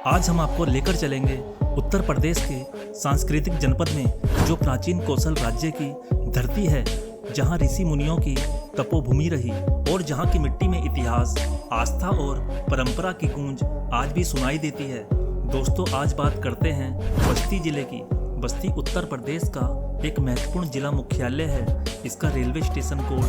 आज हम आपको लेकर चलेंगे उत्तर प्रदेश के सांस्कृतिक जनपद में, जो प्राचीन कौशल राज्य की धरती है, जहां ऋषि मुनियों की तपोभूमि रही और जहां की मिट्टी में इतिहास, आस्था और परंपरा की गूंज आज भी सुनाई देती है। दोस्तों, आज बात करते हैं बस्ती जिले की। बस्ती उत्तर प्रदेश का एक महत्वपूर्ण जिला मुख्यालय है। इसका रेलवे स्टेशन कोड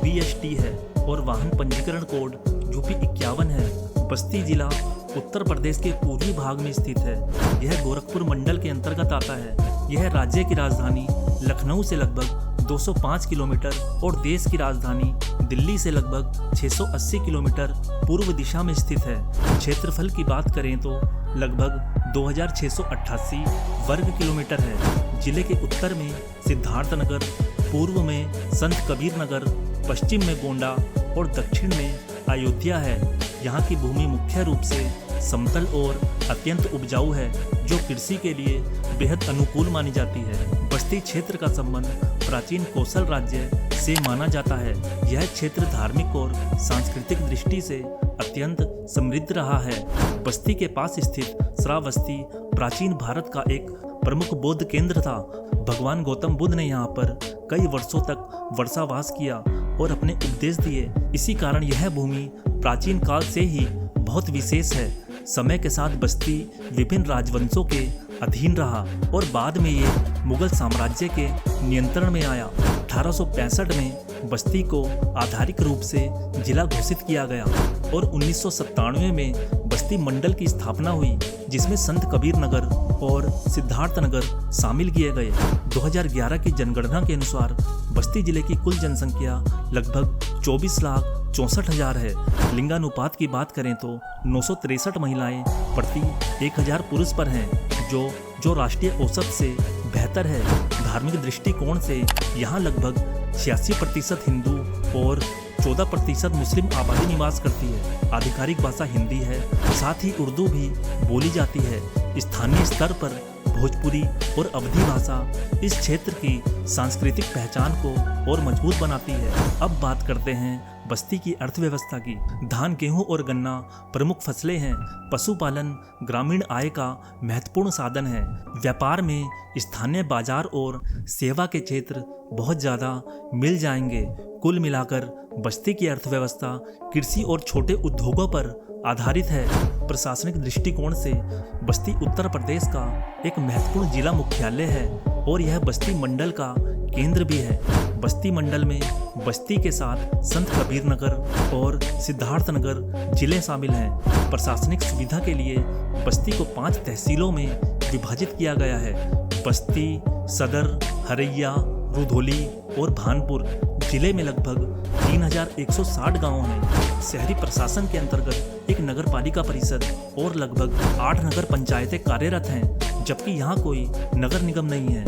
BST है और वाहन पंजीकरण कोड UP 51 है। बस्ती जिला उत्तर प्रदेश के पूर्वी भाग में स्थित है। यह गोरखपुर मंडल के अंतर्गत आता है। यह राज्य की राजधानी लखनऊ से लगभग 205 किलोमीटर और देश की राजधानी दिल्ली से लगभग 680 किलोमीटर पूर्व दिशा में स्थित है। क्षेत्रफल की बात करें तो लगभग 2688 वर्ग किलोमीटर है। जिले के उत्तर में सिद्धार्थनगर, पूर्व में संत कबीर नगर, पश्चिम में गोंडा और दक्षिण में अयोध्या है। यहाँ की भूमि मुख्य रूप से समतल और अत्यंत उपजाऊ है, जो कृषि के लिए बेहद अनुकूल मानी जाती है। बस्ती क्षेत्र का संबंध प्राचीन कौशल राज्य से माना जाता है। यह क्षेत्र धार्मिक और सांस्कृतिक दृष्टि से अत्यंत समृद्ध रहा है। बस्ती के पास स्थित श्रावस्ती प्राचीन भारत का एक प्रमुख बौद्ध केंद्र था। भगवान गौतम बुद्ध ने यहाँ पर कई वर्षों तक वर्षावास किया और अपने उपदेश दिए। इसी कारण यह भूमि प्राचीन काल से ही बहुत विशेष है। समय के साथ बस्ती विभिन्न राजवंशों के अधीन रहा और बाद में ये मुगल साम्राज्य के नियंत्रण में आया। 1865 में बस्ती को आधारिक रूप से जिला घोषित किया गया और 1997 में बस्ती मंडल की स्थापना हुई, जिसमें संत कबीर नगर और सिद्धार्थनगर शामिल किए गए। 2011 की जनगणना के अनुसार बस्ती जिले की कुल जनसंख्या लगभग 24,64,000 है। लिंगानुपात की बात करें तो 963 महिलाएं प्रति 1000 पुरुष पर हैं, जो राष्ट्रीय औसत से बेहतर है। धार्मिक दृष्टिकोण से यहाँ लगभग 86% हिंदू और 14% मुस्लिम आबादी निवास करती है। आधिकारिक भाषा हिंदी है, साथ ही उर्दू भी बोली जाती है। स्थानीय स्तर पर भोजपुरी और अवधी भाषा इस क्षेत्र की सांस्कृतिक पहचान को और मजबूत बनाती है। अब बात करते हैं बस्ती की अर्थव्यवस्था की। धान, गेहूं और गन्ना प्रमुख फसलें हैं। पशुपालन ग्रामीण आय का महत्वपूर्ण साधन है। व्यापार में स्थानीय बाजार और सेवा के क्षेत्र बहुत ज़्यादा मिल जाएंगे। कुल मिलाकर बस्ती की अर्थव्यवस्था कृषि और छोटे उद्योगों पर आधारित है। प्रशासनिक दृष्टिकोण से बस्ती उत्तर प्रदेश का एक महत्वपूर्ण जिला मुख्यालय है और यह बस्ती मंडल का केंद्र भी है। बस्ती मंडल में बस्ती के साथ संत कबीर नगर और सिद्धार्थनगर जिले शामिल हैं। प्रशासनिक सुविधा के लिए बस्ती को 5 तहसीलों में विभाजित किया गया है। बस्ती, सदर, हरैया, रुधौली और भानपुर। जिले में लगभग 3160 गांव हैं। शहरी प्रशासन के अंतर्गत एक नगर पालिका परिषद और लगभग 8 नगर पंचायतें कार्यरत हैं, जबकि यहाँ कोई नगर निगम नहीं है।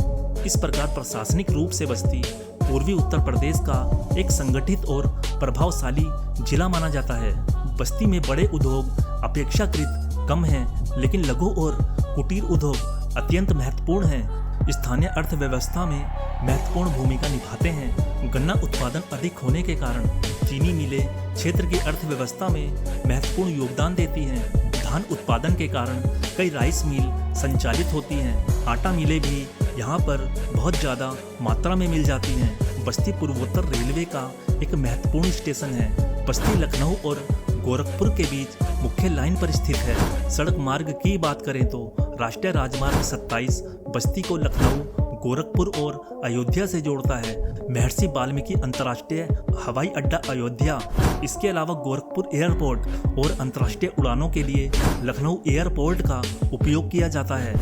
इस प्रकार प्रशासनिक रूप से बस्ती पूर्वी उत्तर प्रदेश का एक संगठित और प्रभावशाली जिला माना जाता है। बस्ती में बड़े उद्योग अपेक्षाकृत कम हैं, लेकिन लघु और कुटीर उद्योग अत्यंत महत्वपूर्ण हैं। स्थानीय अर्थव्यवस्था में महत्वपूर्ण भूमिका निभाते हैं। गन्ना उत्पादन अधिक होने के कारण चीनी मिलें क्षेत्र की अर्थव्यवस्था में महत्वपूर्ण योगदान देती हैं। धान उत्पादन के कारण कई राइस मिल संचालित होती हैं। आटा मिलें भी यहाँ पर बहुत ज़्यादा मात्रा में मिल जाती हैं। बस्ती पूर्वोत्तर रेलवे का एक महत्वपूर्ण स्टेशन है। बस्ती लखनऊ और गोरखपुर के बीच मुख्य लाइन पर स्थित है। सड़क मार्ग की बात करें तो राष्ट्रीय राजमार्ग 27 बस्ती को लखनऊ, गोरखपुर और अयोध्या से जोड़ता है। महर्षि वाल्मीकि अंतर्राष्ट्रीय हवाई अड्डा अयोध्या, इसके अलावा गोरखपुर एयरपोर्ट और अंतर्राष्ट्रीय उड़ानों के लिए लखनऊ एयरपोर्ट का उपयोग किया जाता है।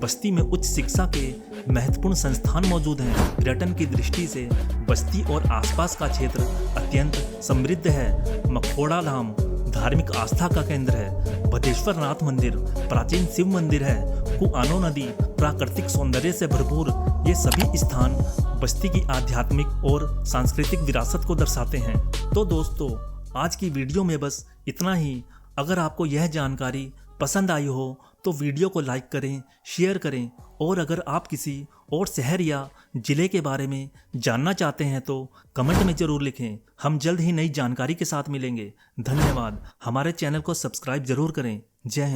बस्ती में उच्च शिक्षा के महत्वपूर्ण संस्थान मौजूद हैं। पर्यटन की दृष्टि से बस्ती और आसपास का क्षेत्र अत्यंत समृद्ध है। मखौड़ा धाम धार्मिक आस्था का केंद्र है। भदेश्वर नाथ मंदिर प्राचीन शिव मंदिर है। कुआनो नदी प्राकृतिक सौंदर्य से भरपूर। ये सभी स्थान बस्ती की आध्यात्मिक और सांस्कृतिक विरासत को दर्शाते हैं। तो दोस्तों, आज की वीडियो में बस इतना ही। अगर आपको यह जानकारी पसंद आई हो तो वीडियो को लाइक करें, शेयर करें और अगर आप किसी और शहर या जिले के बारे में जानना चाहते हैं तो कमेंट में ज़रूर लिखें। हम जल्द ही नई जानकारी के साथ मिलेंगे। धन्यवाद। हमारे चैनल को सब्सक्राइब जरूर करें। जय हिंद।